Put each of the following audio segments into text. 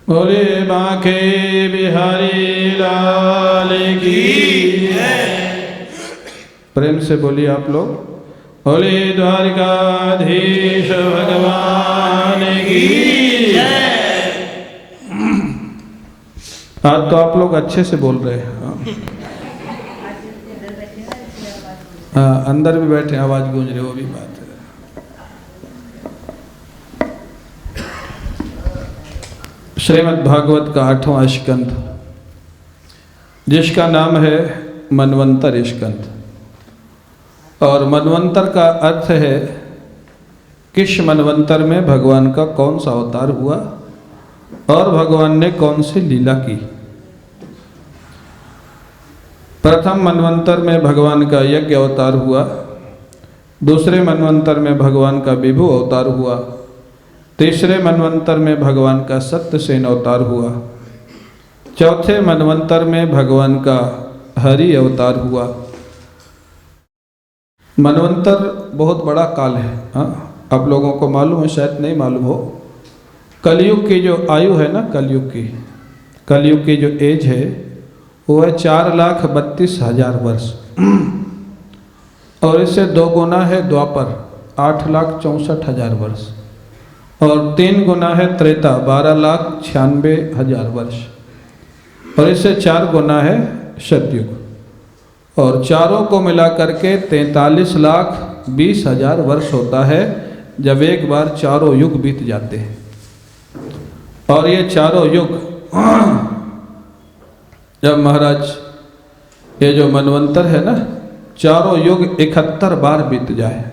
बोले बांके बिहारी लाल की जय। प्रेम से बोलिए आप लोग, बोले द्वारिकाधीश भगवान की जय। आज तो आप लोग अच्छे से बोल रहे हैं। हाँ, अंदर भी बैठे आवाज गूंज रही, वो भी बात है। श्रीमद् भागवत का 8वां स्कंध, जिसका नाम है मनवंतर स्कंध। और मनवंतर का अर्थ है किस मनवंतर में भगवान का कौन सा अवतार हुआ और भगवान ने कौन सी लीला की। प्रथम मनवंतर में भगवान का यज्ञ अवतार हुआ, दूसरे मनवंतर में भगवान का विभु अवतार हुआ, तीसरे मनवंतर में भगवान का सत्यसेन अवतार हुआ, चौथे मनवंतर में भगवान का हरि अवतार हुआ। मनवंतर बहुत बड़ा काल है। हाँ, आप लोगों को मालूम है, शायद नहीं मालूम हो। कलयुग की जो आयु है ना, कलयुग की जो एज है वो है 4,32,000 वर्ष। और इससे 2 गुना है द्वापर, 8,64,000 वर्ष। और 3 गुना है त्रेता, 12,96,000 वर्ष। और इससे 4 गुना है सतयुग। और चारों को मिला करके 43,20,000 वर्ष होता है जब एक बार चारों युग बीत जाते हैं। और ये चारों युग जब महाराज ये जो मनवंतर है ना, चारों युग 71 बार बीत जाए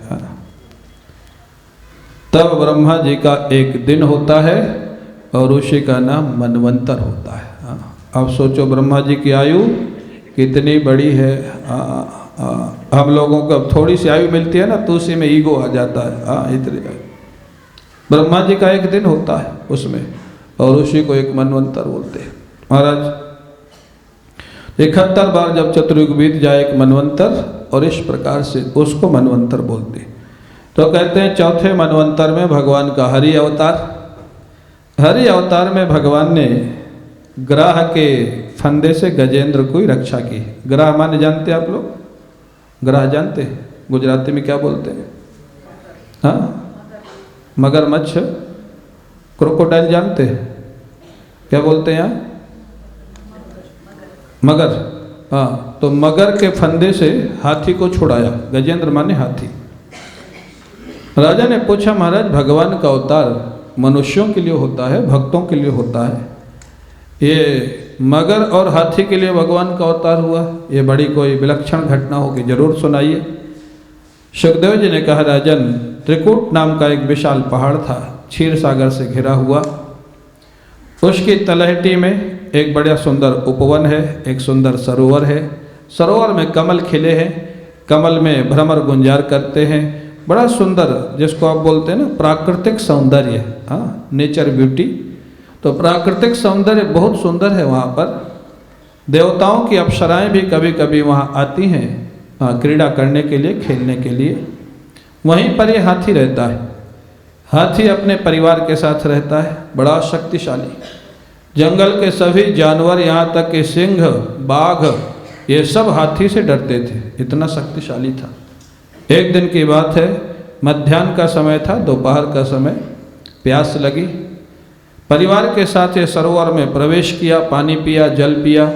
तब ब्रह्मा जी का एक दिन होता है और उसी का नाम मनवंतर होता है। अब सोचो ब्रह्मा जी की आयु कितनी बड़ी है। हम लोगों को थोड़ी सी आयु मिलती है ना तो उसी में ईगो आ जाता है। इतनी ब्रह्मा जी का एक दिन होता है उसमें, और उसी को एक मनवंतर बोलते हैं। महाराज 71 बार जब चतुर्युग बीत जाए एक मनवंतर, और इस प्रकार से उसको मनवंतर बोलते हैं। तो कहते हैं चौथे मनवंतर में भगवान का हरि अवतार। हरि अवतार में भगवान ने ग्राह के फंदे से गजेंद्र की रक्षा की। ग्राह माने जानते आप लोग? ग्राह जानते? गुजराती में क्या बोलते हैं? हाँ, मगरमच्छ, क्रोकोडाइल जानते हैं? क्या बोलते हैं यहाँ? मगर। हाँ, तो मगर के फंदे से हाथी को छुड़ाया। गजेंद्र माने हाथी। राजा ने पूछा, महाराज भगवान का अवतार मनुष्यों के लिए होता है, भक्तों के लिए होता है, ये मगर और हाथी के लिए भगवान का अवतार हुआ, ये बड़ी कोई विलक्षण घटना होगी, जरूर सुनाइए। सुखदेव जी ने कहा, राजन त्रिकूट नाम का एक विशाल पहाड़ था, क्षीर सागर से घिरा हुआ। उसकी तलहटी में एक बड़ा सुंदर उपवन है, एक सुंदर सरोवर है। सरोवर में कमल खिले हैं, कमल में भ्रमर गुंजार करते हैं। बड़ा सुंदर, जिसको आप बोलते हैं ना प्राकृतिक सौंदर्य, हाँ, नेचर ब्यूटी। तो प्राकृतिक सौंदर्य बहुत सुंदर है वहाँ पर। देवताओं की अप्सराएं भी कभी कभी वहाँ आती हैं क्रीड़ा करने के लिए, खेलने के लिए। वहीं पर ये हाथी रहता है। हाथी अपने परिवार के साथ रहता है, बड़ा शक्तिशाली। जंगल के सभी जानवर, यहाँ तक कि सिंह, बाघ, ये सब हाथी से डरते थे, इतना शक्तिशाली था। एक दिन की बात है, मध्याह्न का समय था, दोपहर का समय, प्यास लगी। परिवार के साथ ये सरोवर में प्रवेश किया, पानी पिया, जल पिया,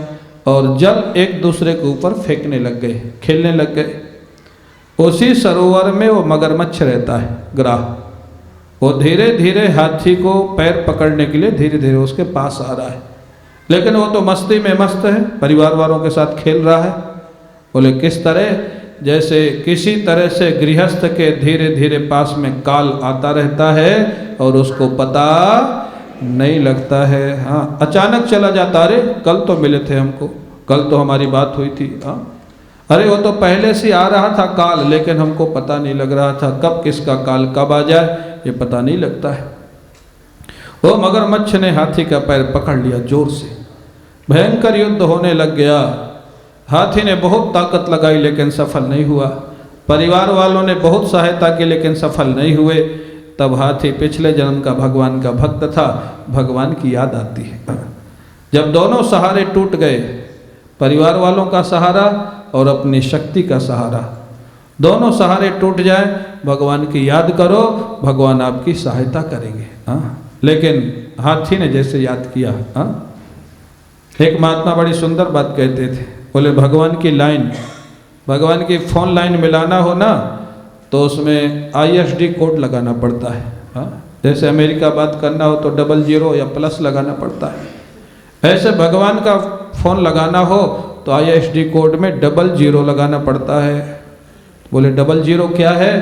और जल एक दूसरे के ऊपर फेंकने लग गए, खेलने लग गए। उसी सरोवर में वो मगरमच्छ रहता है, ग्राह। वो धीरे धीरे हाथी को पैर पकड़ने के लिए धीरे धीरे उसके पास आ रहा है, लेकिन वो तो मस्ती में मस्त है, परिवार वालों के साथ खेल रहा है। बोले किस तरह? जैसे किसी तरह से गृहस्थ के धीरे धीरे पास में काल आता रहता है और उसको पता नहीं लगता है। हाँ, अचानक चला जाता, अरे कल तो मिले थे हमको, कल तो हमारी बात हुई थी। हाँ, अरे वो तो पहले से आ रहा था काल, लेकिन हमको पता नहीं लग रहा था, कब किसका काल कब आ जाए ये पता नहीं लगता है। वो मगरमच्छ ने हाथी का पैर पकड़ लिया जोर से, भयंकर युद्ध होने लग गया। हाथी ने बहुत ताकत लगाई लेकिन सफल नहीं हुआ। परिवार वालों ने बहुत सहायता की लेकिन सफल नहीं हुए। तब हाथी पिछले जन्म का भगवान का भक्त था, भगवान की याद आती है। जब दोनों सहारे टूट गए, परिवार वालों का सहारा और अपनी शक्ति का सहारा, दोनों सहारे टूट जाए, भगवान की याद करो, भगवान आपकी सहायता करेंगे। लेकिन हाथी ने जैसे याद किया। एक महात्मा बड़ी सुंदर बात कहते थे, बोले भगवान की लाइन, भगवान की फ़ोन लाइन मिलाना हो ना तो उसमें ISD कोड लगाना पड़ता है। जैसे अमेरिका बात करना हो तो 00 या प्लस लगाना पड़ता है। ऐसे भगवान का फ़ोन लगाना हो तो ISD कोड में 00 लगाना पड़ता है। बोले 00 क्या है?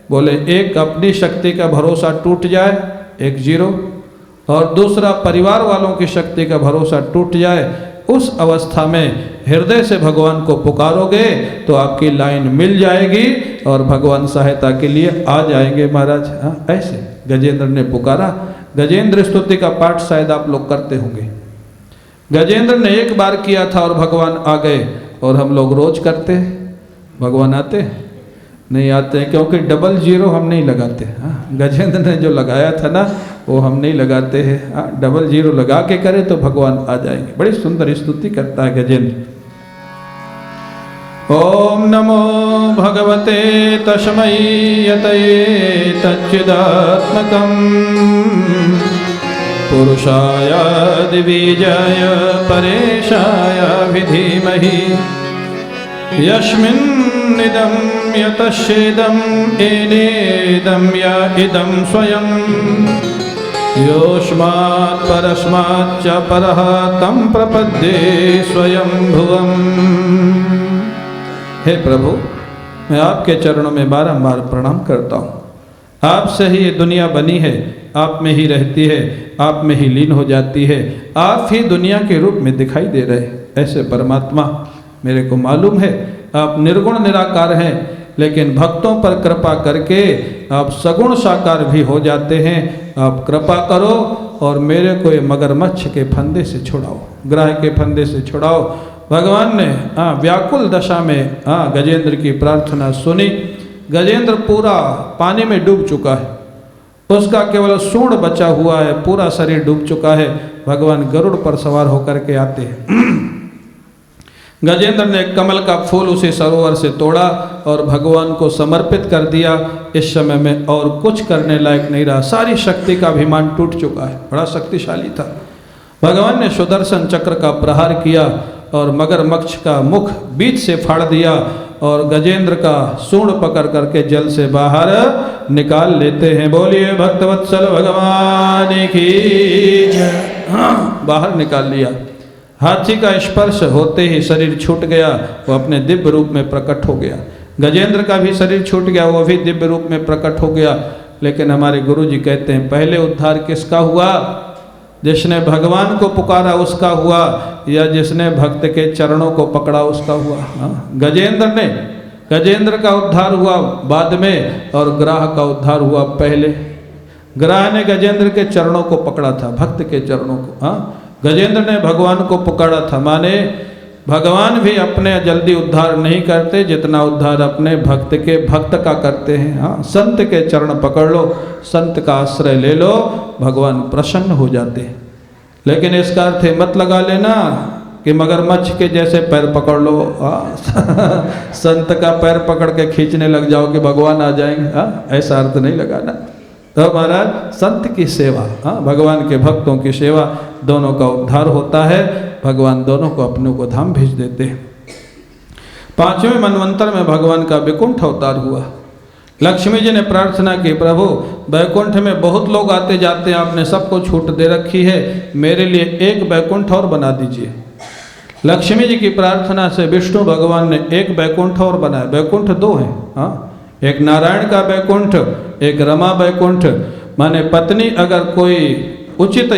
बोले एक अपनी शक्ति का भरोसा टूट जाए, 1 0, और दूसरा परिवार वालों की शक्ति का भरोसा टूट जाए, उस अवस्था में हृदय से भगवान को पुकारोगे तो आपकी लाइन मिल जाएगी और भगवान सहायता के लिए आ जाएंगे महाराज। ऐसे गजेंद्र ने पुकारा। गजेंद्र स्तुति का पाठ शायद आप लोग करते होंगे। गजेंद्र ने एक बार किया था और भगवान आ गए, और हम लोग रोज करते हैं। भगवान आते नहीं आते हैं, क्योंकि 00 हम नहीं लगाते। गजेंद्र ने जो लगाया था ना वो हम नहीं लगाते हैं। 00 लगा के करे तो भगवान आ जाएंगे। बड़ी सुंदर स्तुति करता है गजेंद्र। ओम नमो भगवते तस्मै यतये तच्चिदात्मकं पुरुषाय दिवीजाय परेशाय विधीमहि यस्मिन्निदं यतश्चेदं येनेदं य इदं स्वयं योऽस्मात् परस्माच्च परः तं प्रपद्ये स्वयं भुवम्। हे प्रभु, मैं आपके चरणों में बारंबार प्रणाम करता हूँ। आपसे ही ये दुनिया बनी है, आप में ही रहती है, आप में ही लीन हो जाती है, आप ही दुनिया के रूप में दिखाई दे रहे हैं। ऐसे परमात्मा मेरे को मालूम है आप निर्गुण निराकार हैं, लेकिन भक्तों पर कृपा करके आप सगुण साकार भी हो जाते हैं। आप कृपा करो और मेरे को ये मगरमच्छ के फंदे से छुड़ाओ, ग्रह के फंदे से छुड़ाओ। भगवान ने व्याकुल दशा में गजेंद्र की प्रार्थना सुनी। गजेंद्र पूरा पानी में डूब चुका है, उसका केवल सूंड बचा हुआ है, पूरा शरीर डूब चुका है। भगवान गरुड़ पर सवार होकर के आते हैं। गजेंद्र ने कमल का फूल उसी सरोवर से तोड़ा और भगवान को समर्पित कर दिया। इस समय में और कुछ करने लायक नहीं रहा, सारी शक्ति का अभिमान टूट चुका है। बड़ा शक्तिशाली था। भगवान ने सुदर्शन चक्र का प्रहार किया और मगरमच्छ का मुख बीच से फाड़ दिया और गजेंद्र का सूंड पकड़ करके जल से बाहर निकाल लेते हैं। बोलिए भक्तवत्सल भगवान की जय। बाहर निकाल लिया। हाथी का स्पर्श होते ही शरीर छूट गया, वो अपने दिव्य रूप में प्रकट हो गया। गजेंद्र का भी शरीर छूट गया, वो भी दिव्य रूप में प्रकट हो गया। लेकिन हमारे गुरुजी कहते हैं पहले उद्धार किसका हुआ? जिसने भगवान को पुकारा उसका हुआ, या जिसने भक्त के चरणों को पकड़ा उसका हुआ। गजेंद्र का उद्धार हुआ बाद में और ग्राह का उद्धार हुआ पहले। ग्राह ने गजेंद्र के चरणों को पकड़ा था, भक्त के चरणों को। गजेंद्र ने भगवान को पुकारा था। माने भगवान भी अपने जल्दी उद्धार नहीं करते जितना उद्धार अपने भक्त के भक्त का करते हैं। संत के चरण पकड़ लो, संत का आश्रय ले लो, भगवान प्रसन्न हो जाते हैं। लेकिन इसका अर्थ मत लगा लेना कि मगरमच्छ के जैसे पैर पकड़ लो, संत का पैर पकड़ के खींचने लग जाओ कि भगवान आ जाएंगे। ऐसा अर्थ नहीं लगाना। तो महाराज संत की सेवा, भगवान के भक्तों की सेवा, दोनों का उद्धार होता है। भगवान दोनों को अपनों को धाम भेज देते हैं। 5वें मनवंतर में भगवान का वैकुंठ अवतार हुआ। लक्ष्मी जी ने प्रार्थना की, प्रभु वैकुंठ में बहुत लोग आते जाते हैं, आपने सबको छूट दे रखी है, मेरे लिए एक वैकुंठ और बना दीजिए। लक्ष्मी जी की प्रार्थना से विष्णु भगवान ने एक वैकुंठ और बनाया। वैकुंठ 2 हैं, एक नारायण का वैकुंठ, एक रमा वैकुंठ। माने पत्नी अगर कोई उचित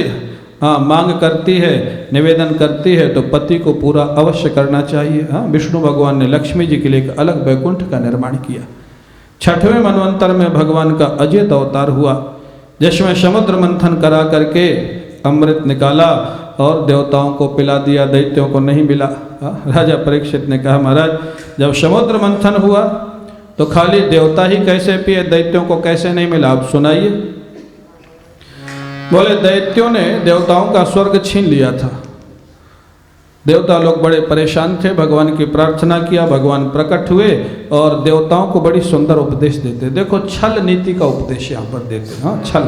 मांग करती है, निवेदन करती है, तो पति को पूरा अवश्य करना चाहिए। विष्णु भगवान ने लक्ष्मी जी के लिए एक अलग वैकुंठ का निर्माण किया। 6वें मनवंतर में भगवान का अजय अवतार हुआ, जिसमें समुद्र मंथन करा करके अमृत निकाला और देवताओं को पिला दिया, दैत्यों को नहीं मिला। राजा परीक्षित ने कहा, महाराज जब समुद्र मंथन हुआ तो खाली देवता ही कैसे पिए, दैत्यों को कैसे नहीं मिला, आप सुनाइए। बोले दैत्यों ने देवताओं का स्वर्ग छीन लिया था। देवता लोग बड़े परेशान थे, भगवान की प्रार्थना किया, भगवान प्रकट हुए और देवताओं को बड़ी सुंदर उपदेश देते। देखो छल नीति का उपदेश यहाँ पर देते। हाँ, छल,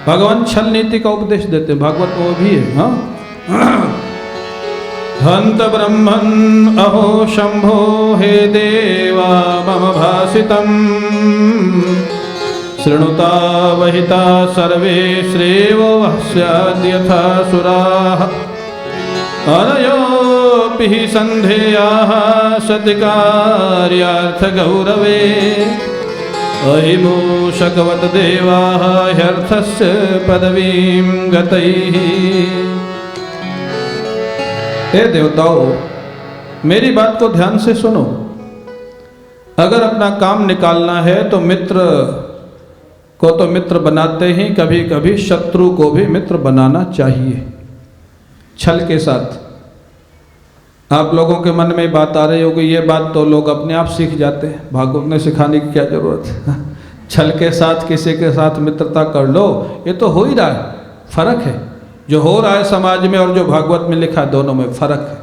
भगवान छल नीति का उपदेश देते। भागवत वो भी है। हाँ, हंत ब्रह्मन् अहो शंभो हे देवा मम भासितम् शृणुता वहिता सर्वे श्रेयो स्याद्यथा सुराः अनयोऽपि हि सन्धेयाः सतिकार्यार्थ गौरवे अहिमूषकवत देवाः ह्यर्थस्य पदवीं गतैः। हे देवताओं, मेरी बात को ध्यान से सुनो। अगर अपना काम निकालना है तो मित्र को तो मित्र बनाते ही, कभी कभी शत्रु को भी मित्र बनाना चाहिए, छल के साथ। आप लोगों के मन में बात आ रही होगी, ये बात तो लोग अपने आप सीख जाते हैं, भागवत में सिखाने की क्या जरूरत है। छल के साथ किसी के साथ मित्रता कर लो, ये तो हो ही रहा है। फर्क है जो हो रहा है समाज में और जो भागवत में लिखा, दोनों में फर्क है।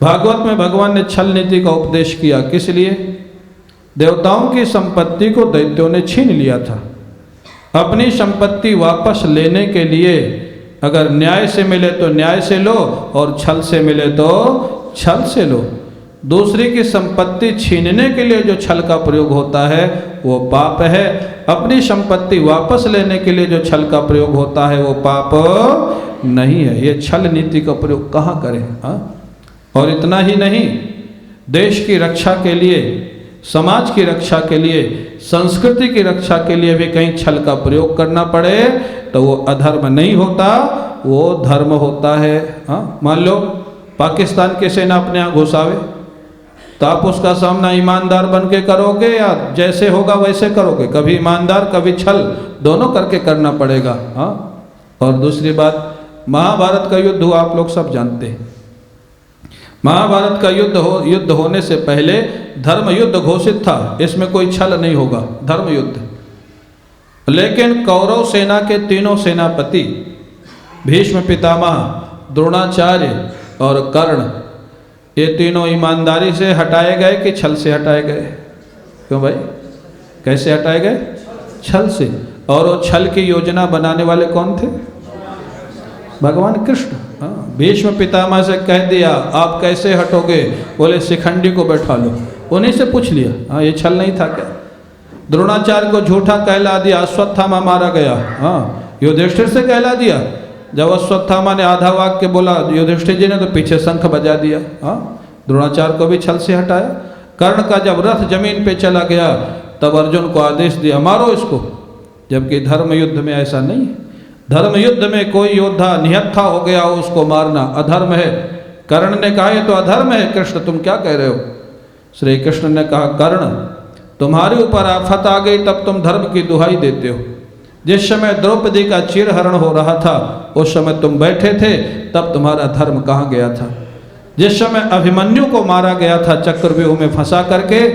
भागवत में भगवान ने छल नीति का उपदेश किया, किस लिए? देवताओं की संपत्ति को दैत्यों ने छीन लिया था। अपनी संपत्ति वापस लेने के लिए अगर न्याय से मिले तो न्याय से लो और छल से मिले तो छल से लो। दूसरी की संपत्ति छीनने के लिए जो छल का प्रयोग होता है वो पाप है। अपनी संपत्ति वापस लेने के लिए जो छल का प्रयोग होता है वो पाप नहीं है। ये छल नीति का प्रयोग कहाँ करें? और इतना ही नहीं, देश की रक्षा के लिए, समाज की रक्षा के लिए, संस्कृति की रक्षा के लिए भी कहीं छल का प्रयोग करना पड़े तो वो अधर्म नहीं होता, वो धर्म होता है। मान लो पाकिस्तान की सेना अपने यहाँ घुसावे तो आप उसका सामना ईमानदार बन के करोगे या जैसे होगा वैसे करोगे? कभी ईमानदार कभी छल, दोनों करके करना पड़ेगा। और दूसरी बात, महाभारत का युद्ध हुआ, आप लोग सब जानते हैं। महाभारत का युद्ध होने से पहले धर्म युद्ध घोषित था, इसमें कोई छल नहीं होगा, धर्म युद्ध। लेकिन कौरव सेना के तीनों सेनापति भीष्म पितामह, द्रोणाचार्य और कर्ण, ये तीनों ईमानदारी से हटाए गए कि छल से हटाए गए? क्यों भाई, कैसे हटाए गए? छल से। और वो छल की योजना बनाने वाले कौन थे? भगवान कृष्ण। भीष्म पितामह से कह दिया आप कैसे हटोगे? बोले शिखंडी को बैठा लो। उन्हीं से पूछ लिया। हाँ, ये छल नहीं था क्या? द्रोणाचार्य को झूठा कहला दिया, अश्वत्थामा मारा गया। हाँ, युधिष्ठिर से कहला दिया। जब अश्वत्थामा ने आधा वाक्य बोला युधिष्ठिर जी ने तो पीछे शंख बजा दिया। हाँ, द्रोणाचार्य को भी छल से हटाया। कर्ण का जब रथ जमीन पे चला गया तब अर्जुन को आदेश दिया मारो इसको, जबकि धर्म युद्ध में ऐसा नहीं है। धर्म युद्ध में कोई योद्धा निहत्था हो गया हो उसको मारना अधर्म है। कर्ण ने कहा ये तो अधर्म है। कृष्ण तुम क्या कह रहे हो? श्री कृष्ण ने कहा कर्ण, तुम्हारे ऊपर आफत आ गई तब तुम धर्म की दुहाई देते हो। जिस समय द्रौपदी का चीरहरण हो रहा था उस समय तुम बैठे थे, तब तुम्हारा धर्म कहाँ गया था? जिस समय अभिमन्यु को मारा गया था चक्रव्यूह में फंसा करके,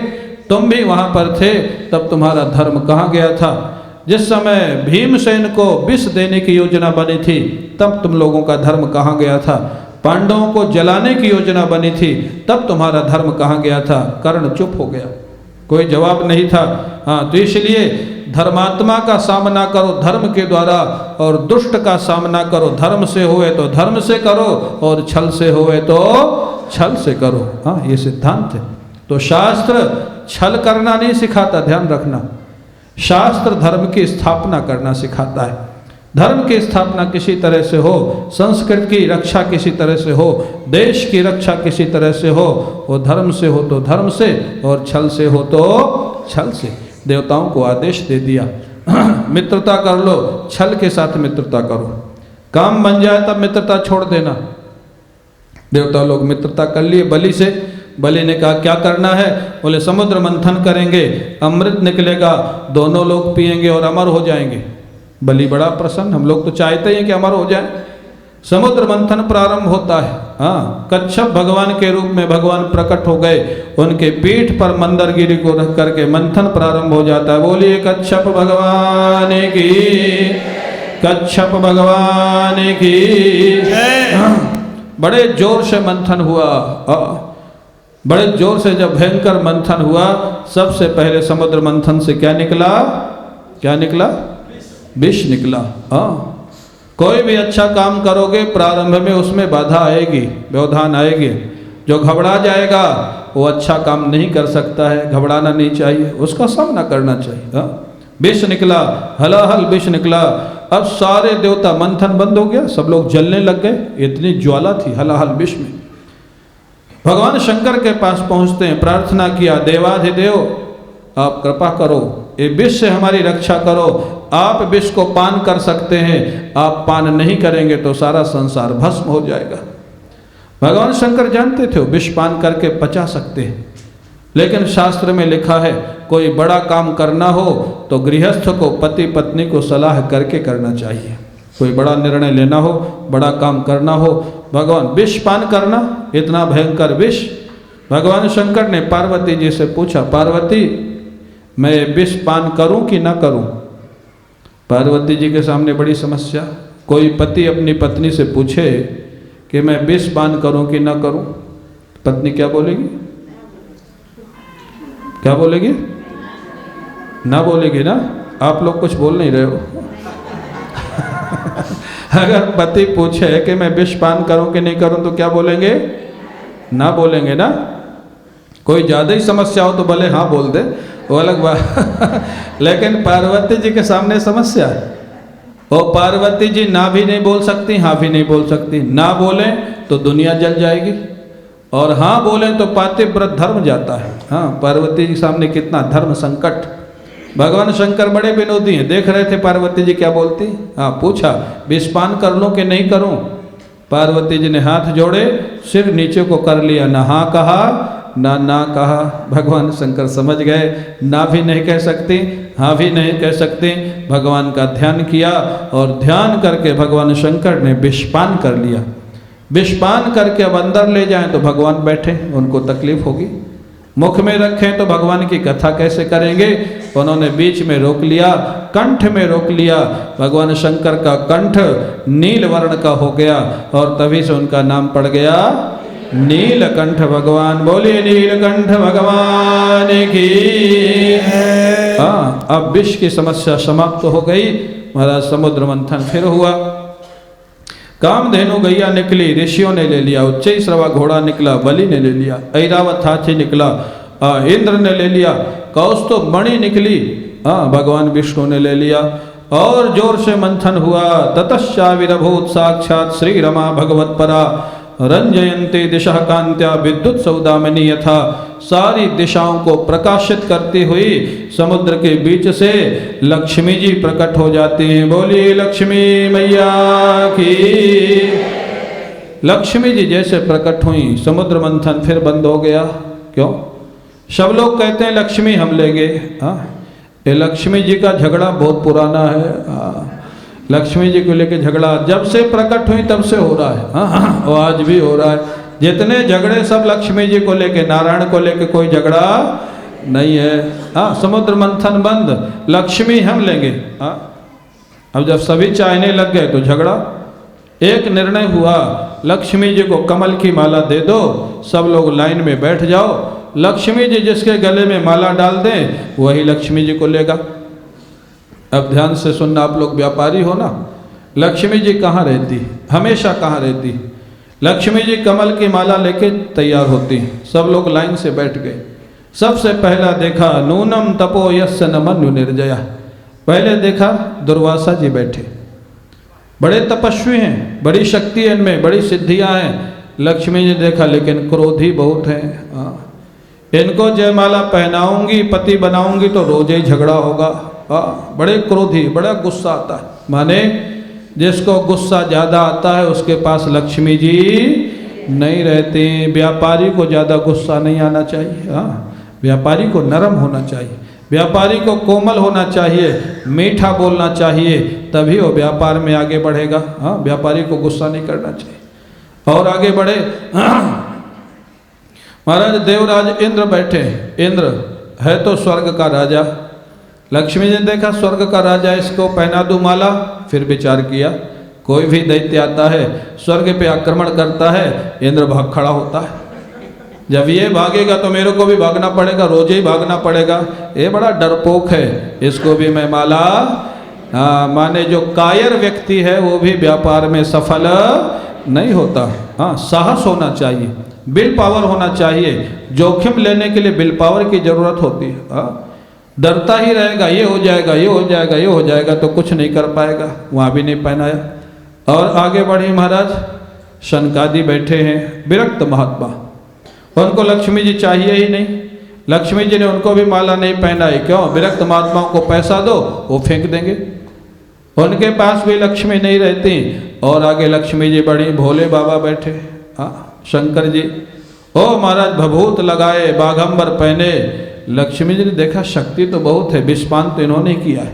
तुम भी वहाँ पर थे, तब तुम्हारा धर्म कहाँ गया था? जिस समय भीमसेन को विष देने की योजना बनी थी तब तुम लोगों का धर्म कहाँ गया था? पांडवों को जलाने की योजना बनी थी तब तुम्हारा धर्म कहाँ गया था? कर्ण चुप हो गया, कोई जवाब नहीं था। हाँ, तो इसलिए धर्मात्मा का सामना करो धर्म के द्वारा और दुष्ट का सामना करो धर्म से होए तो धर्म से करो और छल से होए तो छल से करो। हाँ, ये सिद्धांत है। तो शास्त्र छल करना नहीं सिखाता, ध्यान रखना। शास्त्र धर्म की स्थापना करना सिखाता है। धर्म की स्थापना किसी तरह से हो, संस्कृति की रक्षा किसी तरह से हो, देश की रक्षा किसी तरह से हो, वो धर्म से हो तो धर्म से और छल से हो तो छल से। देवताओं को आदेश दे दिया मित्रता कर लो, छल के साथ मित्रता करो। काम बन जाए तब मित्रता छोड़ देना। देवता लोग मित्रता कर लिए बलि से। बलि ने कहा क्या करना है? बोले समुद्र मंथन करेंगे, अमृत निकलेगा, दोनों लोग पिएंगे और अमर हो जाएंगे। बलि बड़ा प्रसन्न, हम लोग तो चाहते हैं कि अमर हो जाए। समुद्र मंथन प्रारंभ होता है। हाँ, कच्छप भगवान के रूप में भगवान प्रकट हो गए, उनके पीठ पर मंदरगिरी को रख करके मंथन प्रारंभ हो जाता है। बोलिए कच्छप भगवान की, कच्छप भगवान की। बड़े जोर से मंथन हुआ। बड़े जोर से जब भयंकर मंथन हुआ, सबसे पहले समुद्र मंथन से क्या निकला? क्या निकला? विष निकला। हाँ, कोई भी अच्छा काम करोगे प्रारंभ में उसमें बाधा आएगी, व्यवधान आएगी। जो घबरा जाएगा वो अच्छा काम नहीं कर सकता है। घबराना नहीं चाहिए, उसका सामना करना चाहिए। हाँ, विष निकला, हलाहल विष निकला। अब सारे देवता, मंथन बंद हो गया, सब लोग जलने लग गए। इतनी ज्वाला थी हलाहल विष में। भगवान शंकर के पास पहुंचते हैं, प्रार्थना किया, देवाधिदेव आप कृपा करो, ये विष से हमारी रक्षा करो। आप विष को पान कर सकते हैं, आप पान नहीं करेंगे तो सारा संसार भस्म हो जाएगा। भगवान शंकर जानते थे विष पान करके पचा सकते हैं, लेकिन शास्त्र में लिखा है कोई बड़ा काम करना हो तो गृहस्थ को, पति पत्नी को सलाह करके करना चाहिए। कोई बड़ा निर्णय लेना हो, बड़ा काम करना हो, भगवान विष पान करना, इतना भयंकर विष। भगवान शंकर ने पार्वती जी से पूछा, पार्वती मैं विष पान करूं कि ना करूं? पार्वती जी के सामने बड़ी समस्या। कोई पति अपनी पत्नी से पूछे कि मैं विष पान करूं कि ना करूं, पत्नी क्या बोलेगी? क्या बोलेगी? ना बोलेगी ना। आप लोग कुछ बोल नहीं रहे हो। अगर पति पूछे कि मैं विष पान करूं कि नहीं करूं तो क्या बोलेंगे? ना बोलेंगे ना। कोई ज़्यादा ही समस्या हो तो भले हाँ बोल दे, वो अलग बात। लेकिन पार्वती जी के सामने समस्या है। वो पार्वती जी ना भी नहीं बोल सकती, हाँ भी नहीं बोल सकती। ना बोले तो दुनिया जल जाएगी, और हाँ बोले तो पातिव्रत धर्म जाता है। हाँ, पार्वती जी के सामने कितना धर्म संकट। भगवान शंकर बड़े विनोदी हैं, देख रहे थे पार्वती जी क्या बोलती। हाँ, पूछा विष पान कर लूं कि नहीं करूं? पार्वती जी ने हाथ जोड़े, सिर नीचे को कर लिया, ना हाँ कहा ना कहा। भगवान शंकर समझ गए, ना भी नहीं कह सकती, हाँ भी नहीं कह सकती। भगवान का ध्यान किया, और ध्यान करके भगवान शंकर ने विषपान कर लिया। विषपान करके अब अंदर ले जाएं तो भगवान बैठे, उनको तकलीफ होगी। मुख में रखें तो भगवान की कथा कैसे करेंगे? उन्होंने बीच में रोक लिया, कंठ में रोक लिया। भगवान शंकर का कंठ नील वर्ण का हो गया, और तभी से उनका नाम पड़ गया नीलकंठ भगवान। बोलिए नीलकंठ भगवान की। हाँ, अब विष की समस्या समाप्त हो गई। महाराज समुद्र मंथन फिर हुआ। कामधेनु गैया निकली, ऋषियों ने ले लिया। उच्चैश्रवा घोड़ा निकला, बलि ने ले लिया। ऐरावत हाथी निकला, इंद्र ने ले लिया। कौस्तुभ मणि निकली, भगवान विष्णु ने ले लिया। और जोर से मंथन हुआ। ततश्चाविरभूत साक्षात श्री रमा भगवत परा, रंजयन्ते दिशा कांत्या विद्युत सौदामिनी यथा। सारी दिशाओं को प्रकाशित करती हुई समुद्र के बीच से लक्ष्मी जी प्रकट हो जाती हैं। बोलिए लक्ष्मी मैया की। लक्ष्मी जी जैसे प्रकट हुई, समुद्र मंथन फिर बंद हो गया। क्यों? सब लोग कहते हैं लक्ष्मी हम लेंगे। ये लक्ष्मी जी का झगड़ा बहुत पुराना है। लक्ष्मी जी को लेके झगड़ा जब से प्रकट हुई तब से हो रहा है। और आज भी हो रहा है। जितने झगड़े सब लक्ष्मी जी को लेके, नारायण को लेके कोई झगड़ा नहीं है। समुद्र मंथन बंद, लक्ष्मी हम लेंगे। अब जब सभी चाहने लग गए तो झगड़ा। एक निर्णय हुआ, लक्ष्मी जी को कमल की माला दे दो, सब लोग लाइन में बैठ जाओ। लक्ष्मी जी जिसके गले में माला डाल दें वही लक्ष्मी जी को लेगा। अब ध्यान से सुनना, आप लोग व्यापारी हो ना। लक्ष्मी जी कहाँ रहती? हमेशा कहाँ रहती? लक्ष्मी जी कमल की माला लेके तैयार होती। सब लोग लाइन से बैठ गए। सबसे पहला देखा नूनम तपो यस्य न मनु निर्जया। पहले देखा दुर्वासा जी बैठे, बड़े तपस्वी हैं, बड़ी शक्ति है इनमें, बड़ी सिद्धियां हैं। लक्ष्मी जी देखा लेकिन क्रोधी बहुत हैं। इनको जयमाला पहनाऊंगी, पति बनाऊंगी तो रोज ही झगड़ा होगा। बड़े क्रोधी, बड़ा गुस्सा आता है। माने जिसको गुस्सा ज़्यादा आता है उसके पास लक्ष्मी जी नहीं रहती। व्यापारी को ज़्यादा गुस्सा नहीं आना चाहिए। व्यापारी को नरम होना चाहिए। व्यापारी को कोमल होना चाहिए, मीठा बोलना चाहिए, तभी वो व्यापार में आगे बढ़ेगा। हाँ, व्यापारी को गुस्सा नहीं करना चाहिए और आगे बढ़े। महाराज देवराज इंद्र बैठे, इंद्र है तो स्वर्ग का राजा। लक्ष्मी जी ने देखा स्वर्ग का राजा, इसको पहना दूं माला। फिर विचार किया, कोई भी दैत्य आता है स्वर्ग पे आक्रमण करता है, इंद्र भाग खड़ा होता है। जब ये भागेगा तो मेरे को भी भागना पड़ेगा, रोज ही भागना पड़ेगा। ये बड़ा डरपोक है, इसको भी मैं माला। हाँ, माने जो कायर व्यक्ति है वो भी व्यापार में सफल नहीं होता। हाँ, साहस होना चाहिए, विल पावर होना चाहिए। जोखिम लेने के लिए विल पावर की जरूरत होती है। हाँ, डरता ही रहेगा, ये हो जाएगा, ये हो जाएगा, ये हो जाएगा, तो कुछ नहीं कर पाएगा। वहाँ भी नहीं पहनाया और आगे बढ़े। महाराज शनकादि बैठे हैं, विरक्त महात्मा, उनको लक्ष्मी जी चाहिए ही नहीं। लक्ष्मी जी ने उनको भी माला नहीं पहनाई। क्यों? विरक्त महात्माओं को पैसा दो, वो फेंक देंगे। उनके पास भी लक्ष्मी नहीं रहती। और आगे लक्ष्मी जी बड़ी, भोले बाबा बैठे। हाँ, शंकर जी, ओ महाराज भभूत लगाए, बाघंबर पहने। लक्ष्मी जी ने देखा शक्ति तो बहुत है, विस्पान तो इन्होंने किया है,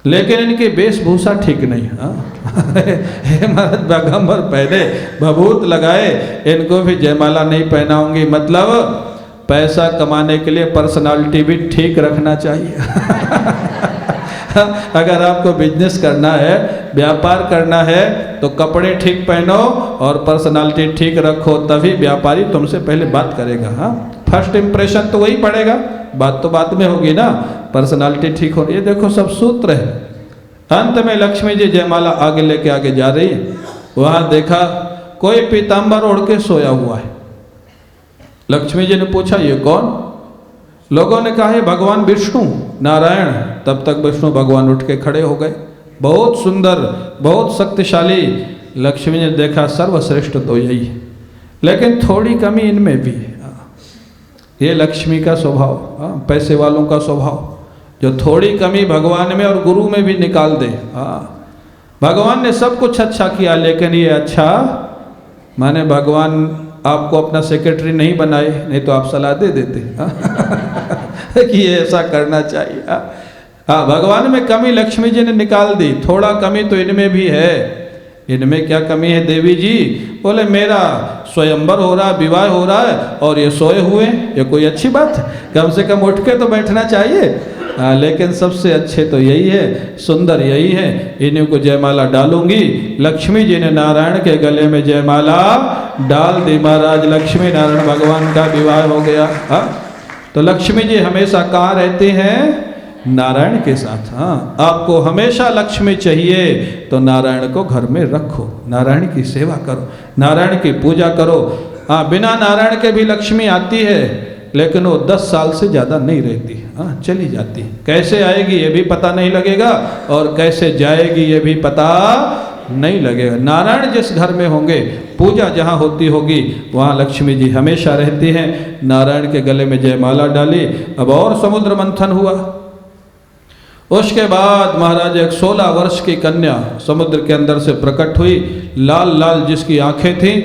लेकिन इनकी वेशभूषा ठीक नहीं। हाँ महाराज बाघंबर पहने, भभूत लगाए, इनको भी जयमाला नहीं पहनाऊंगी। मतलब पैसा कमाने के लिए पर्सनालिटी भी ठीक रखना चाहिए। अगर आपको बिजनेस करना है, व्यापार करना है, तो कपड़े ठीक पहनो और पर्सनालिटी ठीक रखो, तभी व्यापारी तुमसे पहले बात करेगा। हाँ, फर्स्ट इंप्रेशन तो वही पड़ेगा, बात तो बाद में होगी ना, पर्सनालिटी ठीक हो। ये देखो सब सूत्र है। अंत में लक्ष्मी जी जयमाला आगे लेके आगे जा रही है। वहां देखा कोई पीताम्बर ओढ़ के सोया हुआ है। लक्ष्मी जी ने पूछा ये कौन? लोगों ने कहा ये भगवान विष्णु नारायण। तब तक विष्णु भगवान उठ के खड़े हो गए। बहुत सुंदर, बहुत शक्तिशाली। लक्ष्मी ने देखा सर्वश्रेष्ठ तो यही है, लेकिन थोड़ी कमी इनमें भी है। ये लक्ष्मी का स्वभाव, पैसे वालों का स्वभाव, जो थोड़ी कमी भगवान में और गुरु में भी निकाल दे। भगवान ने सब कुछ अच्छा किया, लेकिन ये अच्छा माने भगवान आपको अपना सेक्रेटरी नहीं बनाए, नहीं तो आप सलाह दे देते कि ये ऐसा करना चाहिए। हाँ, भगवान में कमी लक्ष्मी जी ने निकाल दी। थोड़ा कमी तो इनमें भी है। इनमें क्या कमी है देवी जी? बोले मेरा स्वयंवर हो रहा, विवाह हो रहा है और ये सोए हुए, ये कोई अच्छी बात है? कम से कम उठ के तो बैठना चाहिए। लेकिन सबसे अच्छे तो यही है, सुंदर यही है। इन्हीं को जयमाला डालूंगी। लक्ष्मी जी ने नारायण के गले में जयमाला डाल दी। महाराज लक्ष्मी नारायण भगवान का विवाह हो गया। तो लक्ष्मी जी हमेशा कहाँ रहती हैं? नारायण के साथ। हाँ, आपको हमेशा लक्ष्मी चाहिए तो नारायण को घर में रखो, नारायण की सेवा करो, नारायण की पूजा करो। हाँ, बिना नारायण के भी लक्ष्मी आती है, लेकिन वो 10 साल से ज़्यादा नहीं रहती। हाँ, चली जाती। कैसे आएगी ये भी पता नहीं लगेगा और कैसे जाएगी ये भी पता नहीं लगेगा। नारायण जिस घर में होंगे, पूजा जहाँ होती होगी, वहाँ लक्ष्मी जी हमेशा रहती हैं। नारायण के गले में जयमाला डाली। अब और समुद्र मंथन हुआ। उसके बाद महाराज एक 16 वर्ष की कन्या समुद्र के अंदर से प्रकट हुई, लाल लाल जिसकी आंखें थीं।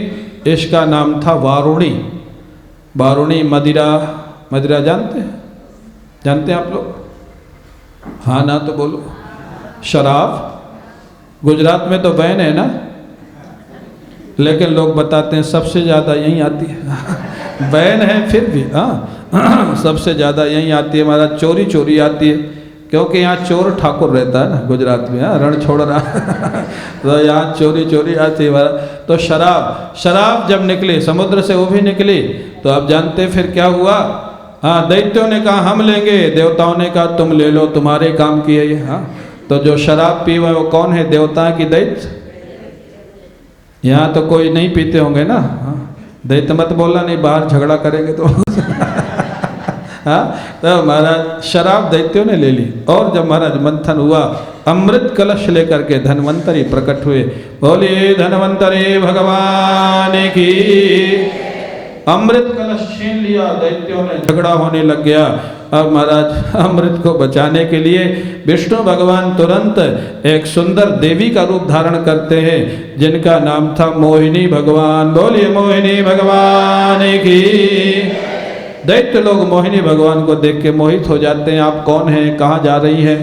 इसका नाम था वारुणी। वारुणी मदिरा, मदिरा जानते हैं? जानते हैं आप लोग? हाँ ना तो बोलो। शराब गुजरात में तो बैन है ना, लेकिन लोग बताते हैं सबसे ज़्यादा यहीं आती है। बैन है फिर भी हाँ सबसे ज़्यादा यहीं आती है। महाराज चोरी चोरी आती है, क्योंकि यहाँ चोर ठाकुर रहता है ना गुजरात में। रण छोड़ रहा तो यहाँ चोरी चोरी आती है। तो शराब जब निकली समुद्र से, वो भी निकली, तो आप जानते फिर क्या हुआ? हाँ, दैत्यों ने कहा हम लेंगे, देवताओं ने कहा तुम ले लो, तुम्हारे काम की है ये। हाँ, तो जो शराब पी हुए वो कौन है? देवता की दैत्य? यहाँ तो कोई नहीं पीते होंगे ना। हाँ, दैत्य मत बोलना, नहीं बाहर झगड़ा करेंगे तो। हाँ, तो महाराज शराब दैत्यों ने ले ली। और जब महाराज मंथन हुआ, अमृत कलश लेकर के धन्वंतरी प्रकट हुए। बोलिए धन्वंतरी भगवान की। अमृत कलश छीन लिया दैत्यों ने, झगड़ा होने लग गया। अब महाराज अमृत को बचाने के लिए विष्णु भगवान तुरंत एक सुंदर देवी का रूप धारण करते हैं, जिनका नाम था मोहिनी भगवान। बोलिए मोहिनी भगवान की। दैत्य लोग मोहिनी भगवान को देख के मोहित हो जाते हैं, आप कौन हैं, कहाँ जा रही हैं,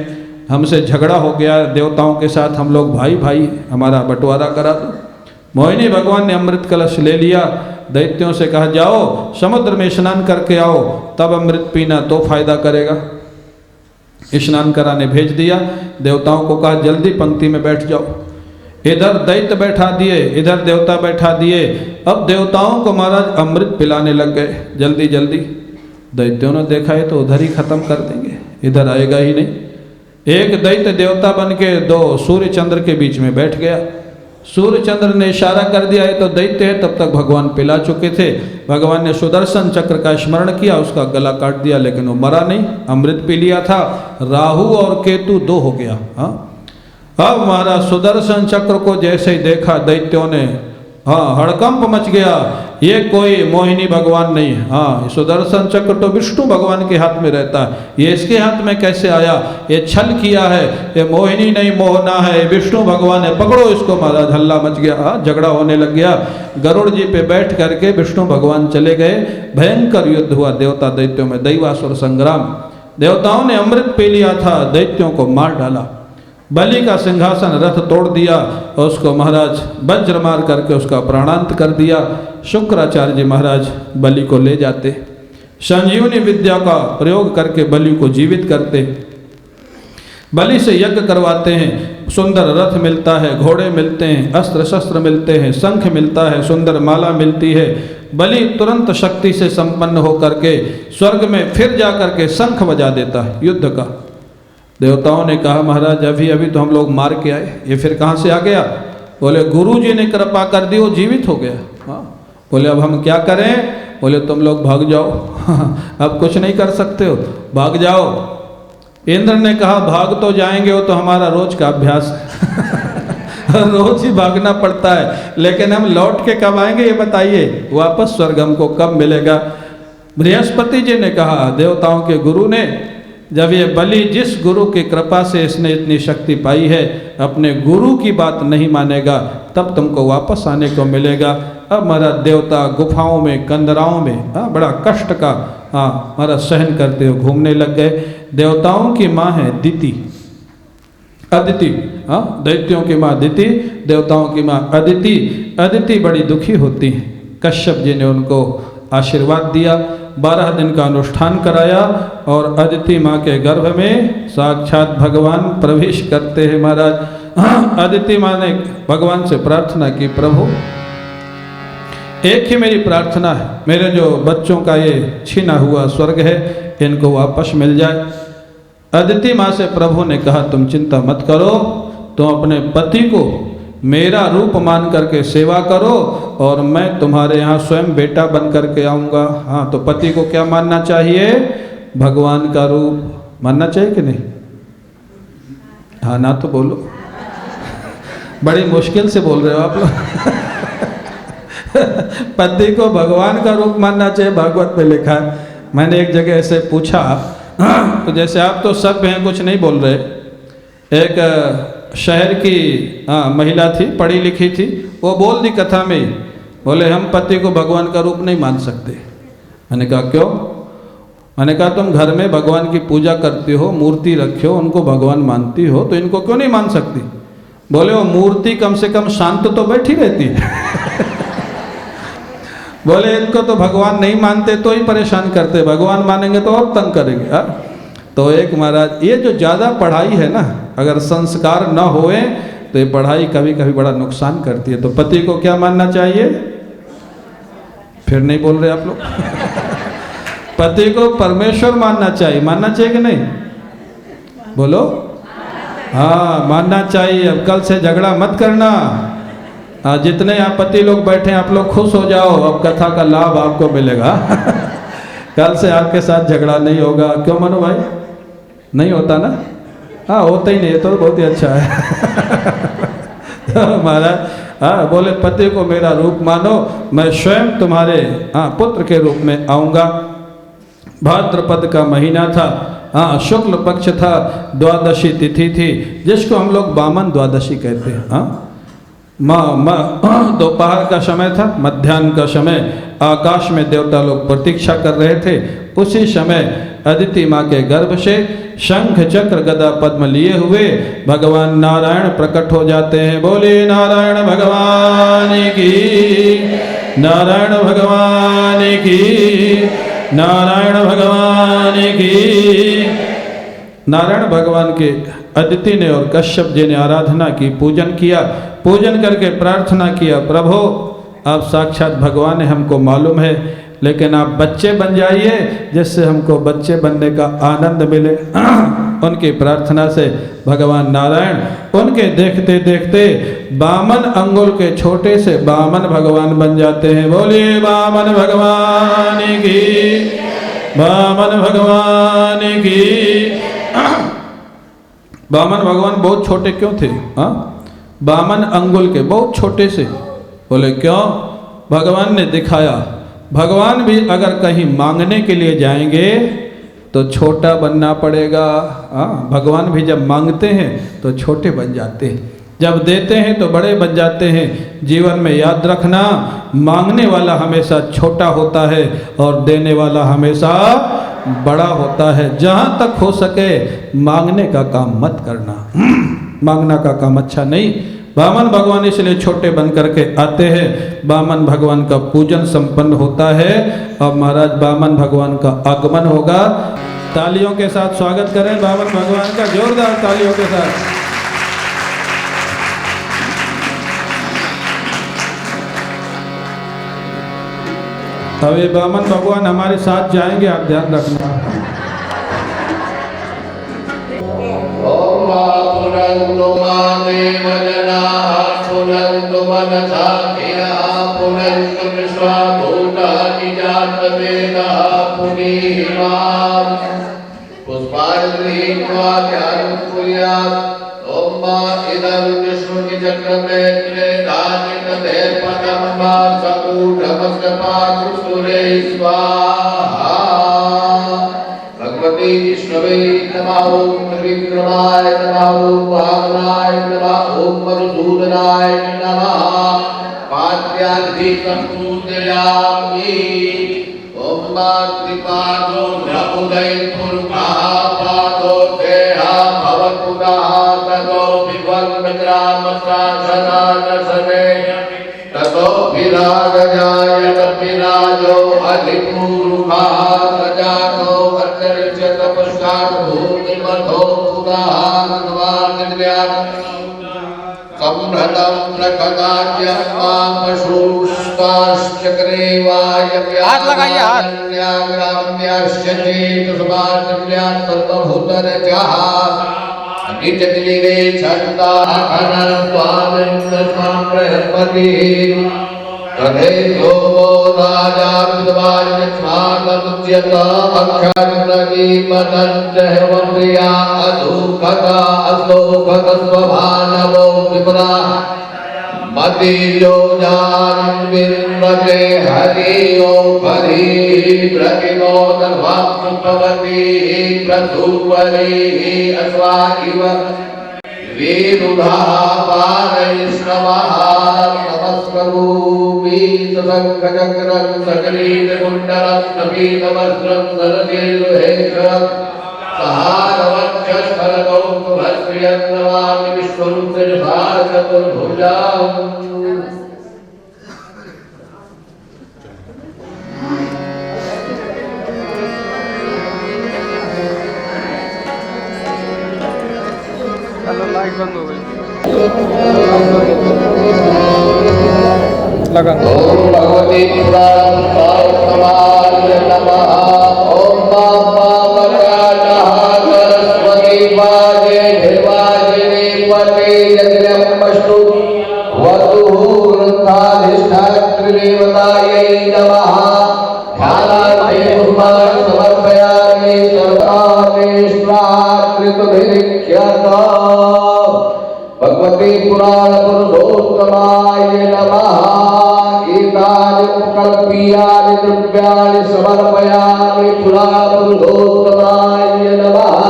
हमसे झगड़ा हो गया देवताओं के साथ, हम लोग भाई भाई, हमारा बंटवारा करा दो। मोहिनी भगवान ने अमृत कलश ले लिया, दैत्यों से कहा जाओ समुद्र में स्नान करके आओ, तब अमृत पीना तो फायदा करेगा। स्नान कराने भेज दिया, देवताओं को कहा जल्दी पंक्ति में बैठ जाओ। इधर दैत्य बैठा दिए, इधर देवता बैठा दिए। अब देवताओं को महाराज अमृत पिलाने लग गए जल्दी जल्दी। दैत्यों ने देखा है तो उधर ही खत्म कर देंगे, इधर आएगा ही नहीं। एक दैत्य देवता बन के दो सूर्य चंद्र के बीच में बैठ गया। सूर्य चंद्र ने इशारा कर दिया है तो दैत्य है, तब तक भगवान पिला चुके थे। भगवान ने सुदर्शन चक्र का स्मरण किया, उसका गला काट दिया, लेकिन वो मरा नहीं, अमृत पी लिया था। राहु और केतु दो हो गया। हाँ, अब महाराज सुदर्शन चक्र को जैसे ही देखा दैत्यों ने, हाँ हड़कंप मच गया, ये कोई मोहिनी भगवान नहीं है। हाँ, सुदर्शन चक्र तो विष्णु भगवान के हाथ में रहता है, ये इसके हाथ में कैसे आया, ये छल किया है, ये मोहिनी नहीं मोहना है, विष्णु भगवान है, पकड़ो इसको। महाराज हल्ला मच गया, हाँ झगड़ा होने लग गया। गरुड़ जी पे बैठ करके विष्णु भगवान चले गए, भयंकर युद्ध हुआ देवता दैत्यों में, दैवासुर संग्राम। देवताओं ने अमृत पी लिया था, दैत्यों को मार डाला। बलि का सिंहासन रथ तोड़ दिया और उसको महाराज वज्र मार करके उसका प्राणांत कर दिया। शुक्राचार्य जी महाराज बलि को ले जाते, संजीवनी विद्या का प्रयोग करके बलि को जीवित करते, बलि से यज्ञ करवाते हैं। सुंदर रथ मिलता है, घोड़े मिलते हैं, अस्त्र शस्त्र मिलते हैं, शंख मिलता है, सुंदर माला मिलती है। बलि तुरंत शक्ति से संपन्न होकर के स्वर्ग में फिर जा करके शंख बजा देता है युद्ध का। देवताओं ने कहा महाराज अभी अभी तो हम लोग मार के आए, ये फिर कहाँ से आ गया? बोले गुरु जी ने कृपा कर दी, वो जीवित हो गया। हाँ, बोले अब हम क्या करें? बोले तुम लोग भाग जाओ। अब कुछ नहीं कर सकते हो, भाग जाओ। इंद्र ने कहा भाग तो जाएंगे, वो तो हमारा रोज का अभ्यास है। रोज ही भागना पड़ता है, लेकिन हम लौट के कब आएंगे ये बताइए, वापस स्वर्ग हमको कब मिलेगा? बृहस्पति जी ने कहा, देवताओं के गुरु ने, जब ये बलि जिस गुरु की कृपा से इसने इतनी शक्ति पाई है, अपने गुरु की बात नहीं मानेगा, तब तुमको वापस आने को मिलेगा। अब हमारा देवता गुफाओं में, कंदराओं में बड़ा कष्ट का हमारा सहन करते हुए घूमने लग गए। देवताओं की माँ है दिति, अदिति। दैत्यों की माँ दिति, देवताओं की माँ अदिति। अदिति बड़ी दुखी होती हैं। कश्यप जी ने उनको आशीर्वाद दिया, 12 दिन का अनुष्ठान कराया और अदिति माँ के गर्भ में साक्षात भगवान प्रवेश करते हैं। महाराज अदिति माँ ने भगवान से प्रार्थना की, प्रभु एक ही मेरी प्रार्थना है, मेरे जो बच्चों का ये छीना हुआ स्वर्ग है इनको वापस मिल जाए। अदिति माँ से प्रभु ने कहा तुम चिंता मत करो, तुम अपने पति को मेरा रूप मान करके सेवा करो और मैं तुम्हारे यहाँ स्वयं बेटा बन करके आऊँगा। हाँ, तो पति को क्या मानना चाहिए? भगवान का रूप मानना चाहिए कि नहीं? हाँ ना तो बोलो। बड़ी मुश्किल से बोल रहे हो आप लोग। पति को भगवान का रूप मानना चाहिए, भागवत में लिखा है। मैंने एक जगह ऐसे पूछा, तो जैसे आप तो सब हैं, कुछ नहीं बोल रहे। एक शहर की महिला थी, पढ़ी लिखी थी, वो बोल दी कथा में, बोले हम पति को भगवान का रूप नहीं मान सकते। मैंने कहा क्यों? मैंने कहा तुम घर में भगवान की पूजा करती हो, मूर्ति रखे हो, उनको भगवान मानती हो, तो इनको क्यों नहीं मान सकती? बोले वो मूर्ति कम से कम शांत तो बैठी रहती है। बोले इनको तो भगवान नहीं मानते तो ही परेशान करते, भगवान मानेंगे तो और तंग करेंगे। तो एक महाराज, ये जो ज़्यादा पढ़ाई है ना, अगर संस्कार न होए तो ये पढ़ाई कभी कभी बड़ा नुकसान करती है। तो पति को क्या मानना चाहिए? फिर नहीं बोल रहे आप लोग। पति को परमेश्वर मानना चाहिए, मानना चाहिए कि नहीं? बोलो। हाँ, मानना चाहिए। अब कल से झगड़ा मत करना। जितने यहाँ पति लोग बैठे हैं आप लोग खुश हो जाओ, अब कथा का लाभ आपको मिलेगा। कल से आपके साथ झगड़ा नहीं होगा। क्यों मनु भाई? नहीं होता ना? हाँ, होता ही नहीं है तो बहुत ही अच्छा है। तो महाराज बोले पति को मेरा रूप मानो, मैं स्वयं तुम्हारे पुत्र के रूप में आऊँगा। भाद्रपद का महीना था, शुक्ल पक्ष था, द्वादशी तिथि थी, जिसको हम लोग बामन द्वादशी कहते हैं। दोपहर का समय था, मध्याह्न का समय, आकाश में देवता लोग प्रतीक्षा कर रहे थे। उसी समय अदिति माँ के गर्भ से शंख चक्र गदा पद्म लिए हुए भगवान नारायण प्रकट हो जाते हैं। बोले नारायण भगवान की, नारायण भगवान की, नारायण भगवान की। नारायण भगवान के अदिति ने और कश्यप जी ने आराधना की, पूजन किया। पूजन करके प्रार्थना किया, प्रभु आप साक्षात भगवान है, हमको मालूम है, लेकिन आप बच्चे बन जाइए जिससे हमको बच्चे बनने का आनंद मिले। उनकी प्रार्थना से भगवान नारायण उनके देखते देखते 52 अंगुल के छोटे से वामन भगवान बन जाते हैं। बोलिए वामन भगवान की, वामन भगवान की। वामन भगवान बहुत छोटे क्यों थे? 52 अंगुल के, बहुत छोटे से। बोले क्यों? भगवान ने दिखाया, भगवान भी अगर कहीं मांगने के लिए जाएंगे तो छोटा बनना पड़ेगा। भगवान भी जब मांगते हैं तो छोटे बन जाते हैं, जब देते हैं तो बड़े बन जाते हैं। जीवन में याद रखना, मांगने वाला हमेशा छोटा होता है और देने वाला हमेशा बड़ा होता है। जहाँ तक हो सके मांगने का काम मत करना, मांगना का काम अच्छा नहीं। वामन भगवान इसलिए छोटे बन करके आते हैं। वामन भगवान का पूजन संपन्न होता है। अब महाराज वामन भगवान का आगमन होगा। तालियों के साथ स्वागत करें वामन भगवान का, जोरदार तालियों के साथ। अब ये वामन भगवान हमारे साथ जाएंगे, आप ध्यान रखना। भगवती विष्णवे नमः। ओम त्रिविक्रमाय नमः। ओम वामनाय नमः। ओम मधुसूदनाय नमः। पाद्याधिकं पूजयामि। ओम मातृपादो नमोदय पुरुषः पादो देहा भवपुरः ततो विभन्नग्रामशासनानसने ततो विरागजाय विराजो अधिपूर्वः सजातो अर्चरिष्यत पश्चात् भूतिमथो पुराः भगवान् संभृतं प्रकटाच्यं मां पशुस्ताश्चक्रे वाय हाथ लगाइए, हाथ। ग्राम्याश्च चेतसमाचम्यां सर्वभूतरजः निजतिलिरे छन्दाखनत्वादिन्द्रस्वां बृहस्पतिः तथैवो राजा विद्वान्यस्माकमुच्यत अक्षरवीमदञ्जहवप्रिया अधुकता अशोकतस्वभानवो विप्रा मतिलो जानन्विन्वते हरि ओं हरि प्रतिनो धर्मात्मभवति प्रसुवरि अश्वा इव वेरुधा पारैष्णवः नमस्करोमि ससङ्गचक्रं सकरीतकुण्डलं नवीनवस्त्रं सरसीरुहेश्वरं सहारवक्षस्थलकौस्तुभश्रियं नमामि विश्वरूपचतुर्भुजाम्। लाइट बंद हो गई। लगा। ओम भगवती पुराण नमः। ओम पापकाटः सरस्वती वाजे देवाजिनी पते यज्ञमस्तु वधूर्धाधिष्ठात्रिदेवतायै नमः। ध्यानार्थे पुष्पाणि समर्पयामि सर्वामेश्वराकृतभिरिच्यत। भगवती पुराण पुरुषोत्तमाय नमः। गीतानि उपकल्प्यानि द्रव्याणि समर्पयामि पुराण पुरुषोत्तमाय नमः।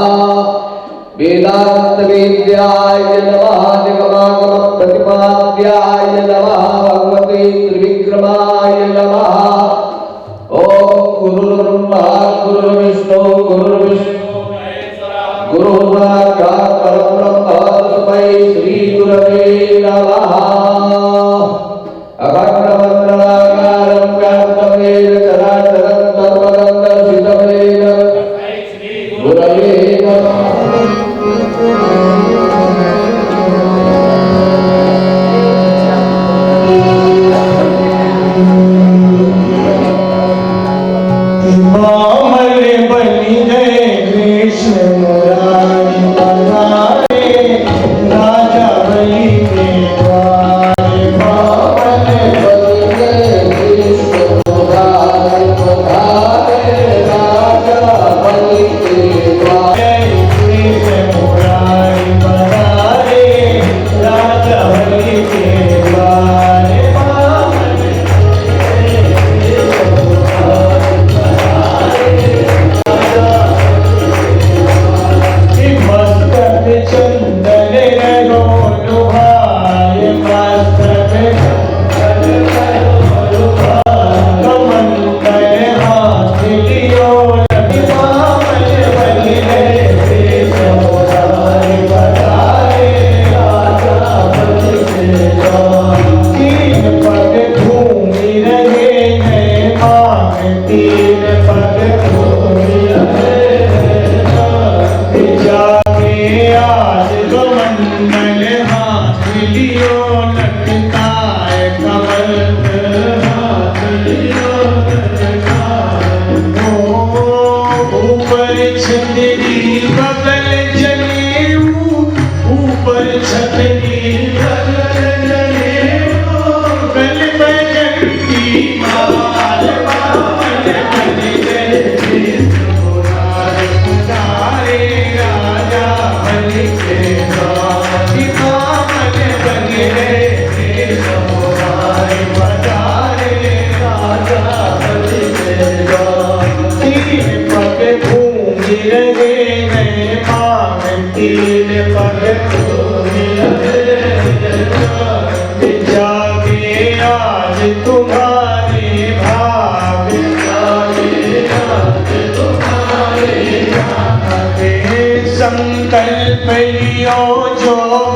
वेदांत विद्याय नमः निगमागम प्रतिपाद्याय नमः भगवते त्रिविक्रमाय नमः ओम गुरुर्ब्रह्मा गुरुर्विष्णु गुरुर्साक्षात् परब्रह्म तस्मै श्री गुरवे नमः अखण्डमण्डलाकारं व्याप्तं येन चराचरं सर्वं दर्शितं येन गुरवे नमः संकल्प लियो जो